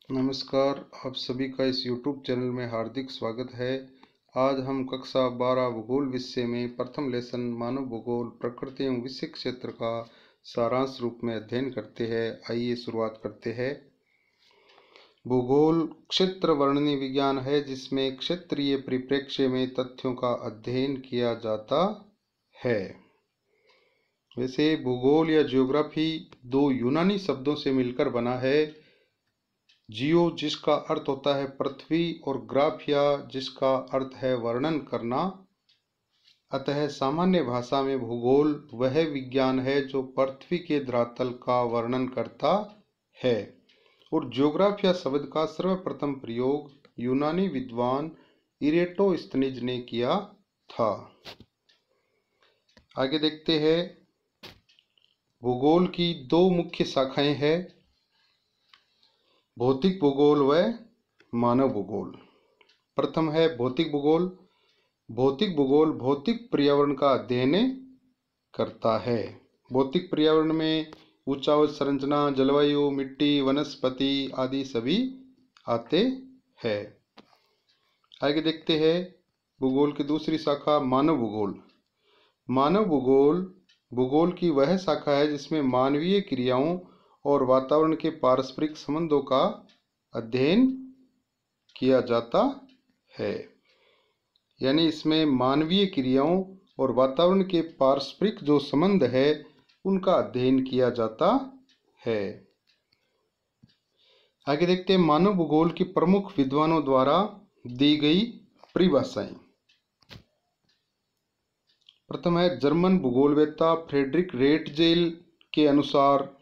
नमस्कार, आप सभी का इस YouTube चैनल में हार्दिक स्वागत है। आज हम कक्षा 12 भूगोल विषय में प्रथम लेसन मानव भूगोल प्रकृति एवं विषय क्षेत्र का सारांश रूप में अध्ययन करते हैं। आइए शुरुआत करते हैं। भूगोल क्षेत्र वर्णनी विज्ञान है जिसमें क्षेत्रीय परिप्रेक्ष्य में तथ्यों का अध्ययन किया जाता है। वैसे भूगोल या ज्योग्राफी दो यूनानी शब्दों से मिलकर बना है। जियो जिसका अर्थ होता है पृथ्वी और ग्राफिया जिसका अर्थ है वर्णन करना। अतः सामान्य भाषा में भूगोल वह विज्ञान है जो पृथ्वी के धरातल का वर्णन करता है। और ज्योग्राफिया शब्द का सर्वप्रथम प्रयोग यूनानी विद्वान इरेटोस्थनीज ने किया था। आगे देखते हैं। भूगोल की दो मुख्य शाखाएं हैं, भौतिक भूगोल व मानव भूगोल। प्रथम है भौतिक भूगोल। भौतिक भूगोल भौतिक पर्यावरण का अध्ययन करता है। भौतिक पर्यावरण में ऊंचाई, संरचना, जलवायु, मिट्टी, वनस्पति आदि सभी आते हैं। आगे देखते हैं भूगोल की दूसरी शाखा मानव भूगोल। मानव भूगोल भूगोल की वह शाखा है जिसमें मानवीय क्रियाओं और वातावरण के पारस्परिक संबंधों का अध्ययन किया जाता है। यानी इसमें मानवीय क्रियाओं और वातावरण के पारस्परिक जो संबंध है उनका अध्ययन किया जाता है। आगे देखते हैं मानव भूगोल की प्रमुख विद्वानों द्वारा दी गई परिभाषाएं। प्रथम है जर्मन भूगोलवेत्ता फ्रेडरिक रेटजेल के अनुसार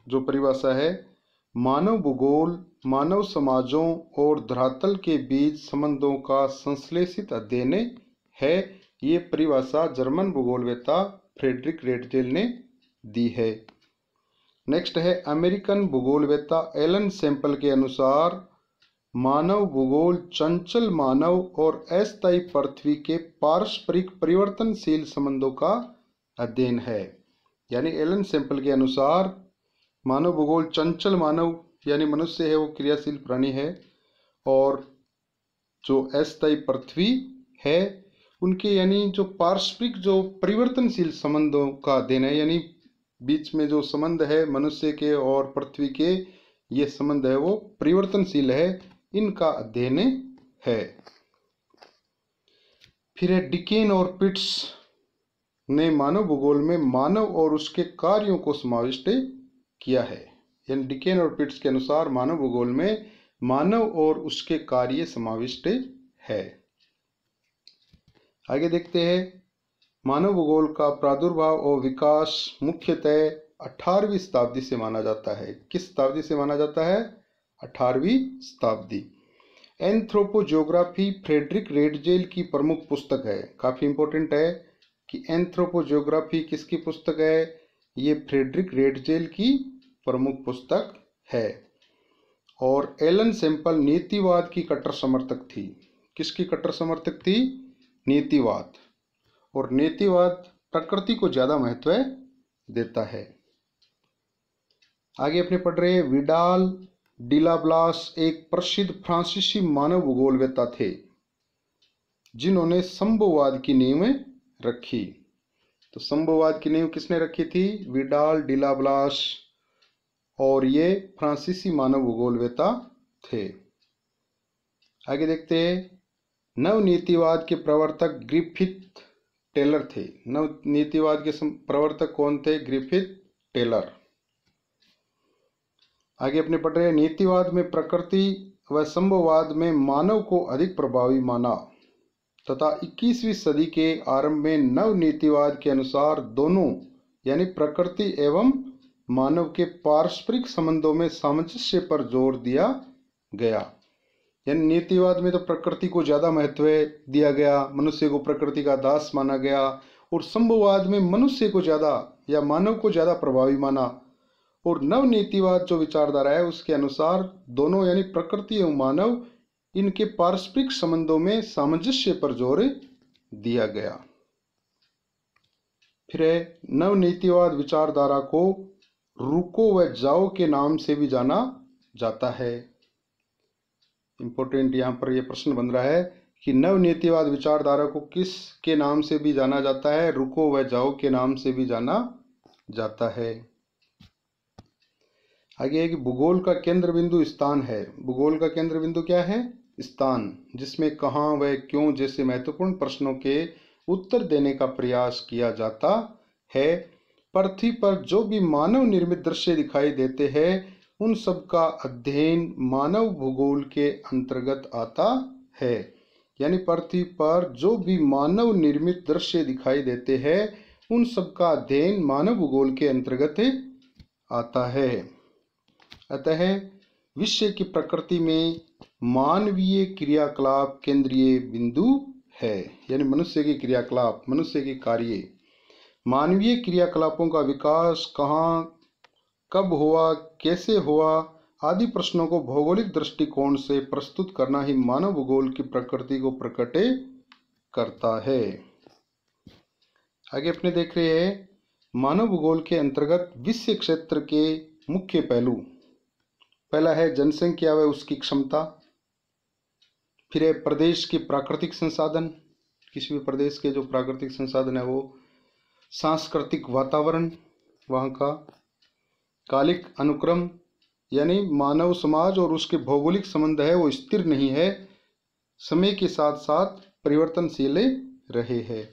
जो परिभाषा है, मानव भूगोल मानव समाजों और धरातल के बीच संबंधों का संश्लेषित अध्ययन है। ये परिभाषा जर्मन भूगोलवेत्ता फ्रेडरिक रेटजेल ने दी है। नेक्स्ट है अमेरिकन भूगोलवेत्ता एलन सैंपल के अनुसार मानव भूगोल चंचल मानव और अस्थायी पृथ्वी के पारस्परिक परिवर्तनशील संबंधों का अध्ययन है। यानी एलन सैंपल के अनुसार मानव भूगोल चंचल मानव यानी मनुष्य है वो क्रियाशील प्राणी है, और जो अस्थायी पृथ्वी है उनके यानी जो पारस्परिक जो परिवर्तनशील संबंधों का अध्ययन है। यानी बीच में जो संबंध है मनुष्य के और पृथ्वी के, ये संबंध है वो परिवर्तनशील है, इनका अध्ययन है। फिर है डिकेन और पिट्स ने मानव भूगोल में मानव और उसके कार्यों को समाविष्ट किया है। यानी डिकेन और पिट्स के अनुसार मानव भूगोल में मानव और उसके कार्य समाविष्ट है। आगे देखते हैं मानव भूगोल का प्रादुर्भाव और विकास मुख्यतः 18वीं शताब्दी से माना जाता है। किस शताब्दी से माना जाता है? 18वीं शताब्दी। एंथ्रोपोजियोग्राफी फ्रेडरिक रेटजेल की प्रमुख पुस्तक है। काफी इंपॉर्टेंट है कि एंथ्रोपोजियोग्राफी किसकी पुस्तक है? ये फ्रेडरिक रेटजेल की प्रमुख पुस्तक है। और एलन सैंपल नीतिवाद की कट्टर समर्थक थी। किसकी कट्टर समर्थक थी? नीतिवाद। और नीतिवाद प्रकृति को ज्यादा महत्व देता है। आगे अपने पढ़ रहे विडाल डिलाब्लास एक प्रसिद्ध फ्रांसीसी मानव भूगोलवेत्ता थे जिन्होंने संभववाद की नींव रखी। तो संभववाद की नींव किसने रखी थी? विडाल डिलाब्लास, और ये फ्रांसीसी मानव भूगोलवेत्ता थे। आगे देखते हैं नवनीतिवाद के प्रवर्तक ग्रिफिथ टेलर थे। नवनीतिवाद के प्रवर्तक कौन थे? Griffith Taylor. आगे अपने पढ़ रहे नीतिवाद में प्रकृति व संभववाद में मानव को अधिक प्रभावी माना तथा 21वीं सदी के आरंभ में नवनीतिवाद के अनुसार दोनों यानी प्रकृति एवं मानव के पारस्परिक संबंधों में सामंजस्य पर जोर दिया गया। यानी नीतिवाद में तो प्रकृति को ज्यादा महत्व दिया गया, मनुष्य को प्रकृति का दास माना गया, और संभववाद में मनुष्य को ज्यादा या मानव को ज्यादा प्रभावी माना। और नवनीतिवाद जो विचारधारा है उसके अनुसार दोनों यानी प्रकृति एवं मानव इनके पारस्परिक संबंधों में सामंजस्य पर जोर दिया गया। फिर नवनीतिवाद विचारधारा को रुको व जाओ के नाम से भी जाना जाता है। इम्पोर्टेंट यहाँ पर ये प्रश्न बन रहा है कि नवनीतिवाद विचारधारा को किस के नाम से भी जाना जाता है? रुको व जाओ के नाम से भी जाना जाता है। आगे है कि भूगोल का केंद्र बिंदु स्थान है। भूगोल का केंद्र बिंदु क्या है? स्थान, जिसमें कहाँ व क्यों जैसे महत्वपूर्ण प्रश्नों के उत्तर देने का प्रयास किया जाता है। पृथ्वी पर जो भी मानव निर्मित दृश्य दिखाई देते हैं उन सब का अध्ययन मानव भूगोल के अंतर्गत आता है। यानी पृथ्वी पर जो भी मानव निर्मित दृश्य दिखाई देते हैं उन सब का अध्ययन मानव भूगोल के अंतर्गत आता है। अतः विश्व की प्रकृति में मानवीय क्रियाकलाप केंद्रीय बिंदु है। यानी मनुष्य की क्रियाकलाप, मनुष्य के कार्य, मानवीय क्रियाकलापों का विकास कहाँ, कब हुआ, कैसे हुआ आदि प्रश्नों को भौगोलिक दृष्टिकोण से प्रस्तुत करना ही मानव भूगोल की प्रकृति को प्रकट करता है। आगे अपने देख रहे हैं मानव भूगोल के अंतर्गत विश्व क्षेत्र के मुख्य पहलू। पहला है जनसंख्या व उसकी क्षमता, फिर है प्रदेश के प्राकृतिक संसाधन, किसी भी प्रदेश के जो प्राकृतिक संसाधन है वो, सांस्कृतिक वातावरण वहाँ का, कालिक अनुक्रम यानी मानव समाज और उसके भौगोलिक संबंध है वो स्थिर नहीं है, समय के साथ साथ परिवर्तनशील रहे हैं।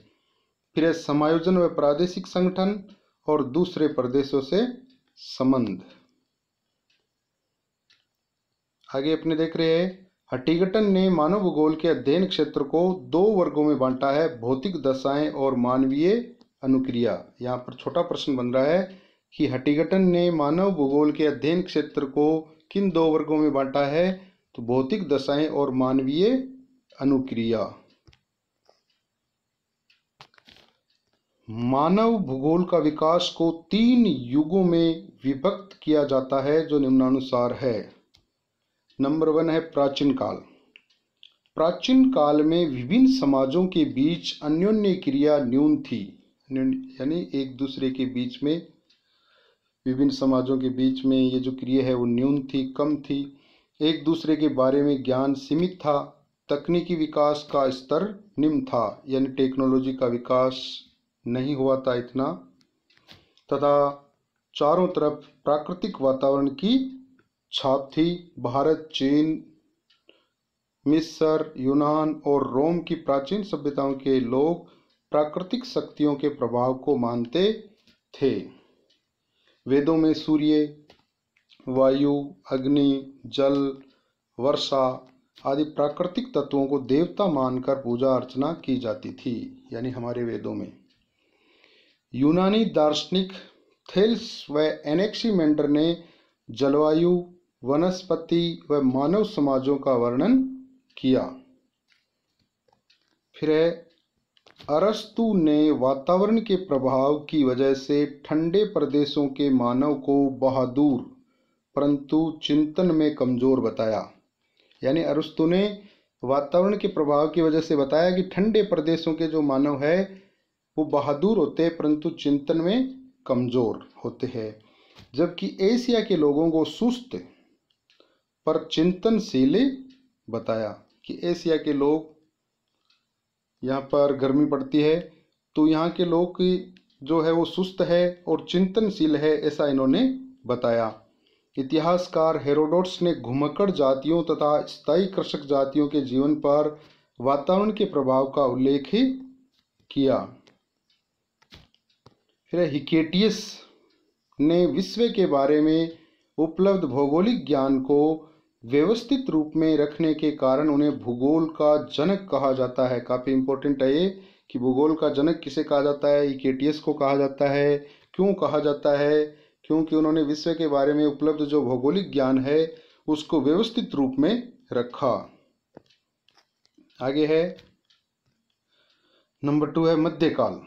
फिर है समायोजन व प्रादेशिक संगठन और दूसरे प्रदेशों से संबंध। आगे अपने देख रहे हैं हटिगटन ने मानव भूगोल के अध्ययन क्षेत्र को दो वर्गों में बांटा है, भौतिक दशाएं और मानवीय अनुक्रिया। यहाँ पर छोटा प्रश्न बन रहा है कि हटिगटन ने मानव भूगोल के अध्ययन क्षेत्र को किन दो वर्गों में बांटा है? तो भौतिक दशाएं और मानवीय अनुक्रिया। मानव भूगोल का विकास को 3 युगों में विभक्त किया जाता है जो निम्नानुसार है। नंबर 1 है प्राचीन काल। प्राचीन काल में विभिन्न समाजों के बीच अन्योन्य क्रिया न्यून थी, यानी एक दूसरे के बीच में, विभिन्न समाजों के बीच में ये जो क्रिया है वो न्यून थी, कम थी। एक दूसरे के बारे में ज्ञान सीमित था। तकनीकी विकास का स्तर निम्न था, यानी टेक्नोलॉजी का विकास नहीं हुआ था इतना, तथा चारों तरफ प्राकृतिक वातावरण की छाप थी। भारत, चीन, मिस्र, यूनान और रोम की प्राचीन सभ्यताओं के लोग प्राकृतिक शक्तियों के प्रभाव को मानते थे। वेदों में सूर्य, वायु, अग्नि, जल, वर्षा आदि प्राकृतिक तत्वों को देवता मानकर पूजा अर्चना की जाती थी, यानी हमारे वेदों में। यूनानी दार्शनिक थेल्स व एनेक्सीमेंडर ने जलवायु, वनस्पति व मानव समाजों का वर्णन किया। फिर है अरस्तु ने वातावरण के प्रभाव की वजह से ठंडे प्रदेशों के मानव को बहादुर परंतु चिंतन में कमजोर बताया। यानी अरस्तु ने वातावरण के प्रभाव की वजह से बताया कि ठंडे प्रदेशों के जो मानव है वो बहादुर होते हैं परंतु चिंतन में कमजोर होते हैं, जबकि एशिया के लोगों को सुस्त पर चिंतनशील बताया कि एशिया के लोग, यहाँ पर गर्मी पड़ती है तो यहाँ के लोग जो है वो सुस्त है और चिंतनशील है, ऐसा इन्होंने बताया। इतिहासकार हेरोडोटस ने घुमक्कड़ जातियों तथा स्थायी कृषक जातियों के जीवन पर वातावरण के प्रभाव का उल्लेख किया। फिर हिकेटियस ने विश्व के बारे में उपलब्ध भौगोलिक ज्ञान को व्यवस्थित रूप में रखने के कारण उन्हें भूगोल का जनक कहा जाता है। काफ़ी इंपॉर्टेंट है ये कि भूगोल का जनक किसे कहा जाता है? हिकेटियस को कहा जाता है। क्यों कहा जाता है? क्योंकि उन्होंने विश्व के बारे में उपलब्ध जो भौगोलिक ज्ञान है उसको व्यवस्थित रूप में रखा। आगे है नंबर 2 है मध्यकाल।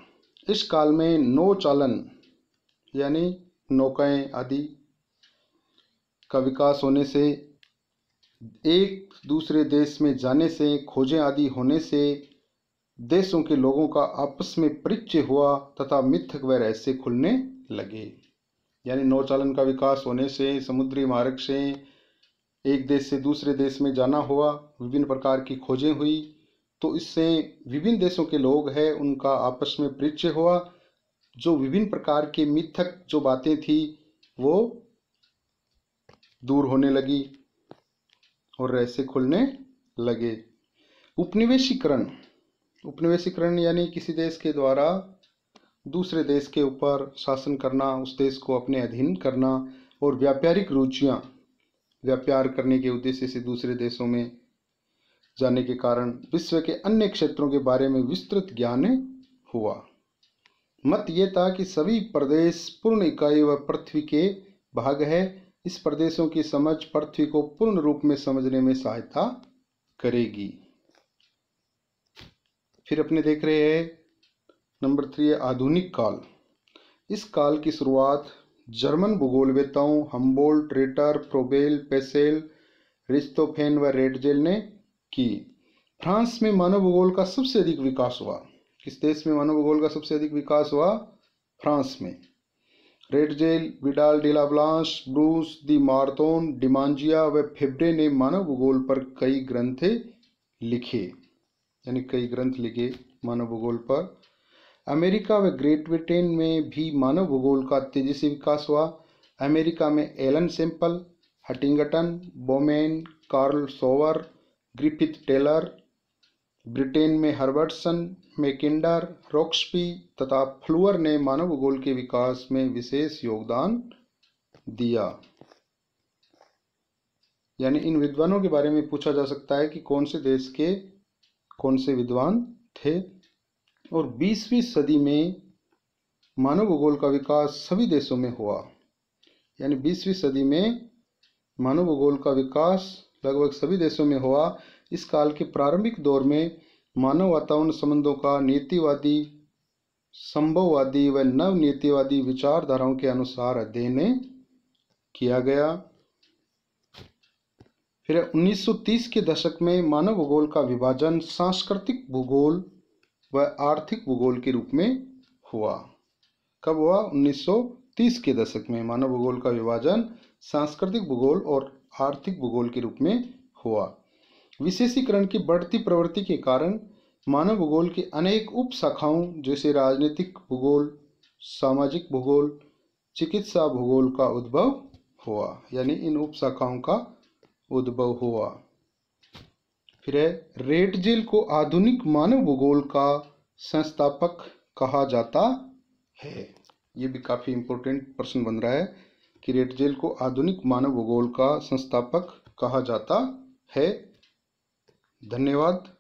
इस काल में नौचालन यानी नौकाएं आदि का विकास होने से, एक दूसरे देश में जाने से, खोजें आदि होने से देशों के लोगों का आपस में परिचय हुआ तथा मिथक व रहस्य खुलने लगे। यानी नौचालन का विकास होने से, समुद्री मार्ग से एक देश से दूसरे देश में जाना हुआ, विभिन्न प्रकार की खोजें हुई, तो इससे विभिन्न देशों के लोग हैं उनका आपस में परिचय हुआ। जो विभिन्न प्रकार के मिथक जो बातें थी वो दूर होने लगी और रहस्य खुलने लगे। उपनिवेशीकरण, उपनिवेशीकरण यानी किसी देश के द्वारा दूसरे देश के ऊपर शासन करना, उस देश को अपने अधीन करना, और व्यापारिक रुचियां, व्यापार करने के उद्देश्य से दूसरे देशों में जाने के कारण विश्व के अन्य क्षेत्रों के बारे में विस्तृत ज्ञान हुआ। मत ये था कि सभी प्रदेश पूर्ण इकाई व पृथ्वी के भाग है। इस प्रदेशों की समझ पृथ्वी को पूर्ण रूप में समझने में सहायता करेगी। फिर अपने देख रहे हैं नंबर 3 है आधुनिक काल। इस काल की शुरुआत जर्मन भूगोलवेत्ताओं हम्बोल्ट, रेटर, फ्रोबेल, पेसेल, रिश्तोफेन व रेटजेल ने की। फ्रांस में मानव भूगोल का सबसे अधिक विकास हुआ। किस देश में मानव भूगोल का सबसे अधिक विकास हुआ? फ्रांस में। Ratzel, Vidal de la Blache, Brunhes de Martonne, Demangeon व फेब्रे ने मानव भूगोल पर कई ग्रंथ लिखे, यानी कई ग्रंथ लिखे मानव भूगोल पर। अमेरिका व ग्रेट ब्रिटेन में भी मानव भूगोल का तेजी से विकास हुआ। अमेरिका में Ellen Semple, Huntington, Bowman, Carl Sauer, Griffith Taylor, Britain में हर्बर्टसन, मैकिंडर, रॉक्सबी तथा फ्लूअर ने मानव भूगोल के विकास में विशेष योगदान दिया। यानी इन विद्वानों के बारे में पूछा जा सकता है कि कौन से देश के कौन से विद्वान थे। और 20वीं सदी में मानव भूगोल का विकास सभी देशों में हुआ। यानी 20वीं सदी में मानव भूगोल का विकास लगभग सभी देशों में हुआ। इस काल के प्रारंभिक दौर में मानव वातावरण संबंधों का नीतिवादी, संभववादी व नव नीतिवादी विचारधाराओं के अनुसार अध्ययन किया गया। फिर 1930 के दशक में मानव भूगोल का विभाजन सांस्कृतिक भूगोल व आर्थिक भूगोल के रूप में हुआ। कब हुआ? 1930 के दशक में मानव भूगोल का विभाजन सांस्कृतिक भूगोल और आर्थिक भूगोल के रूप में हुआ। विशेषीकरण की बढ़ती प्रवृत्ति के कारण मानव भूगोल की अनेक उप शाखाओं जैसे राजनीतिक भूगोल, सामाजिक भूगोल, चिकित्सा भूगोल का उद्भव हुआ। यानी इन उप शाखाओं का उद्भव हुआ। फिर है रेटजेल को आधुनिक मानव भूगोल का संस्थापक कहा जाता है। ये भी काफी इंपॉर्टेंट प्रश्न बन रहा है कि रेटजेल को आधुनिक मानव भूगोल का संस्थापक कहा जाता है। धन्यवाद।